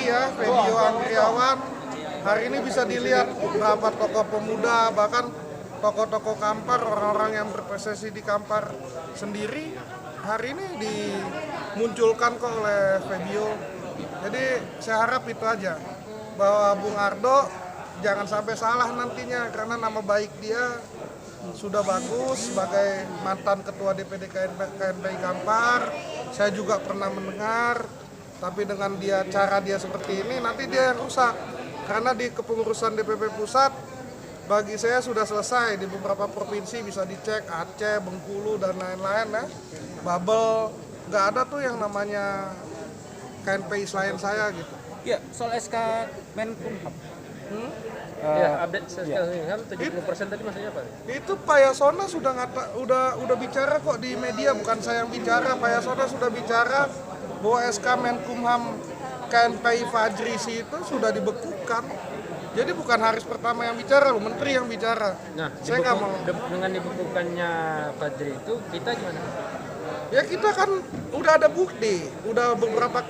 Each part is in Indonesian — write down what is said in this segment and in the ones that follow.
ya, Febio Anggriawan. Hari ini bisa dilihat beberapa tokoh pemuda, bahkan tokoh-tokoh Kampar, orang-orang yang berprestasi di Kampar sendiri, hari ini dimunculkan kok oleh Febio. Jadi saya harap itu aja, bahwa Bung Ardo jangan sampai salah nantinya, karena nama baik dia sudah bagus sebagai mantan ketua DPD KNPI Kampar. Saya juga pernah mendengar, tapi dengan cara dia seperti ini nanti dia yang rusak. Karena di kepengurusan DPP pusat bagi saya sudah selesai. Di beberapa provinsi bisa dicek, Aceh, Bengkulu dan lain-lain ya. Bubble, nggak ada tuh yang namanya KNPI selain saya gitu. Ya, soal SK Menkumham. Ya, update SK 70% tadi maksudnya apa? Itu Pak Yasona udah bicara kok di media, bukan saya yang bicara. Pak Yasona sudah bicara bahwa SK Menkumham KNPI Fajrisi itu sudah dibekukan. Jadi bukan Haris pertama yang bicara, menteri yang bicara. Nah, saya nggak mau. Dengan dibekukannya Fajri itu kita gimana? Ya kita kan udah ada bukti, udah beberapa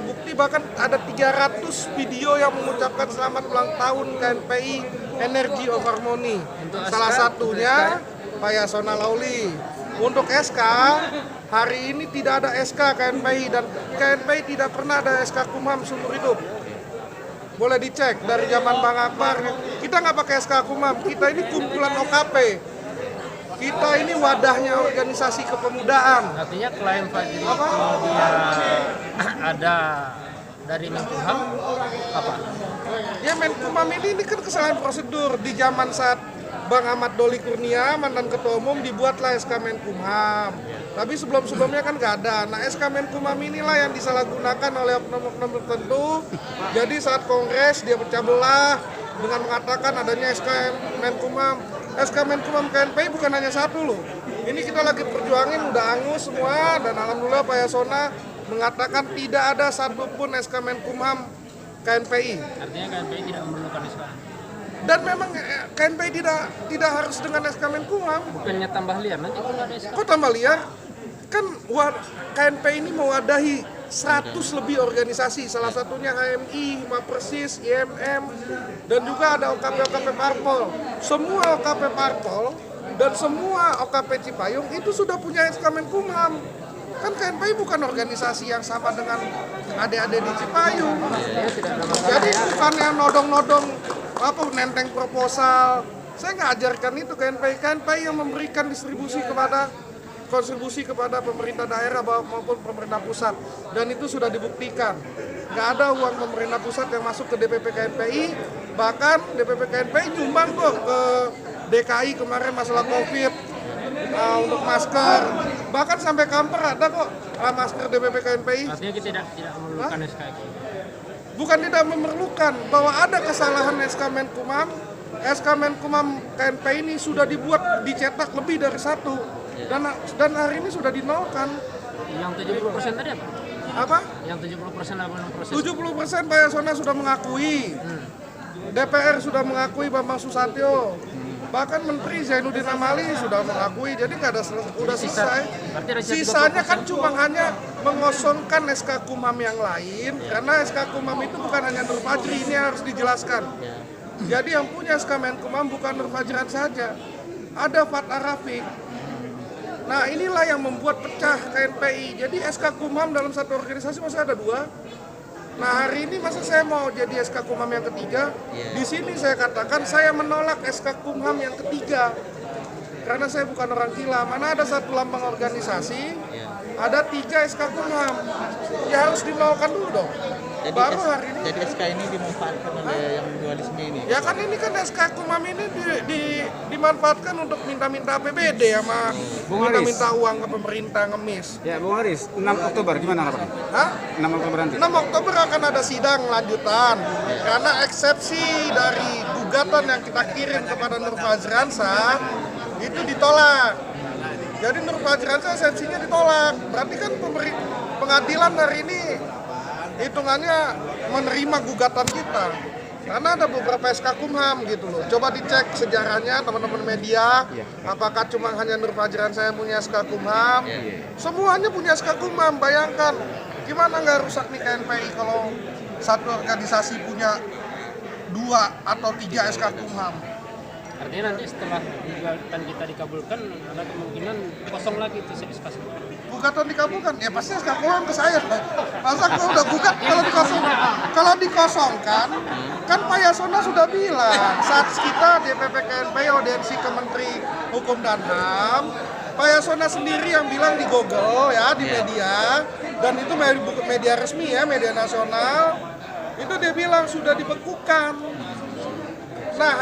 bukti, bahkan ada 300 video yang mengucapkan selamat ulang tahun KNPI Energy of Harmony. Salah satunya Pak Yasona Lauli. Untuk SK, hari ini tidak ada SK KNPI, dan KNPI tidak pernah ada SK Kumham seumur hidup. Boleh dicek dari zaman Bang Akbar. Kita nggak pakai SK Kumham, kita ini kumpulan OKP. Kita ini wadahnya organisasi kepemudaan. Artinya klaim Fajri kalau dia ada dari Menkumham apa? Ya Menkumham ini kan kesalahan prosedur. Di zaman saat Bang Ahmad Doli Kurnia, mantan ketua umum, dibuatlah SK Menkumham. Tapi sebelum-sebelumnya kan nggak ada. Nah SK Menkumham inilah yang disalahgunakan oleh oknum-oknum tertentu. Jadi saat kongres dia pecah belah dengan mengatakan adanya SK Menkumham. SK Menkumham KNPI bukan hanya satu loh. Ini kita lagi perjuangin, udah angus semua, dan alhamdulillah Pak Yasona mengatakan tidak ada satupun SK Menkumham KNPI. Artinya KNPI tidak memerlukan SK. Dan memang KNPI tidak harus dengan SK Menkumham. Bukannya tambah liar nanti kalau ada SK? Kok tambah liar? Kan KNPI ini mewadahi 100 lebih organisasi, salah satunya HMI, Himapersis, IMM, dan juga ada OKP-OKP Parpol. Semua OKP Parpol dan semua OKP Cipayung itu sudah punya SK Menkumham. Kan KNPI bukan organisasi yang sama dengan adik-adik di Cipayung. Jadi bukannya nodong-nodong nenteng proposal. Saya nggak ajarkan itu KNPI. KNPI yang memberikan kontribusi kepada pemerintah daerah maupun pemerintah pusat, dan itu sudah dibuktikan. Nggak ada uang pemerintah pusat yang masuk ke DPP KNPI, bahkan DPP KNPI nyumbang kok ke DKI kemarin masalah COVID, untuk masker, bahkan sampai Kampar ada kok masker DPP KNPI. Artinya kita tidak memerlukan SK. Bukan tidak memerlukan, bahwa ada kesalahan SK Menkumham. SK Menkumham KNPI ini sudah dicetak lebih dari satu. Dan hari ini sudah dinolkan. Yang 70% tadi apa? Apa? Yang 70% apa 6%? 70% Pak Yasona sudah mengakui. DPR sudah mengakui Bambang Susatyo. Bahkan Menteri Zainuddin Amali sudah mengakui. Jadi nggak ada udah selesai. Sisanya kan cuma hanya mengosongkan SK Kumham yang lain. Karena SK Kumham itu bukan hanya Nur Fajri, ini harus dijelaskan. Jadi yang punya SK Menkumham bukan Nur Fajran saja. Ada Fat Arafiq. Nah inilah yang membuat pecah KNPI. Jadi SK Kumham dalam satu organisasi masih ada dua. Nah hari ini masa saya mau jadi SK Kumham yang ketiga? Di sini saya katakan saya menolak SK Kumham yang ketiga. Karena saya bukan orang gila. Mana ada satu lambang organisasi, ada 3 SK Kumham. Ya harus dinolkan dulu dong. Baru hari ini. Jadi SK ini dimanfaatkan oleh yang dualisme ini? Ya kan ini kan SK Kumham ini dimanfaatkan untuk minta-minta APBD sama minta uang ke pemerintah ngemis. Ya, Bung Haris, 6 Oktober gimana harapannya? Hah? 6 Oktober nanti? 6 Oktober akan ada sidang lanjutan. Karena eksepsi dari gugatan yang kita kirim kepada Nur Fajransyah itu ditolak. Jadi Nur Fajransyah eksepsinya ditolak. Berarti kan pengadilan hari ini hitungannya menerima gugatan kita. Karena ada beberapa SK Kumham gitu loh. Coba dicek sejarahnya teman-teman media. Apakah cuma hanya Nur Fajransyah punya SK Kumham? Semuanya punya SK Kumham. Bayangkan Gimana nggak rusak nih KNPI kalau satu organisasi punya 2 atau 3 SK Kumham? Artinya nanti setelah gugatan kita dikabulkan ada kemungkinan kosong lagi itu SK. Gugatan dikabulkan, ya pasti SK Kumham ke saya. Masa gue udah gugat kalau dikosongkan, kan Pak Yasona sudah bilang saat kita DPP KNPI audiensi ke Menteri Hukum dan HAM, Pak Yasona sendiri yang bilang di Google ya, di media, dan itu media resmi ya, media nasional, itu dia bilang sudah dibekukan. Nah,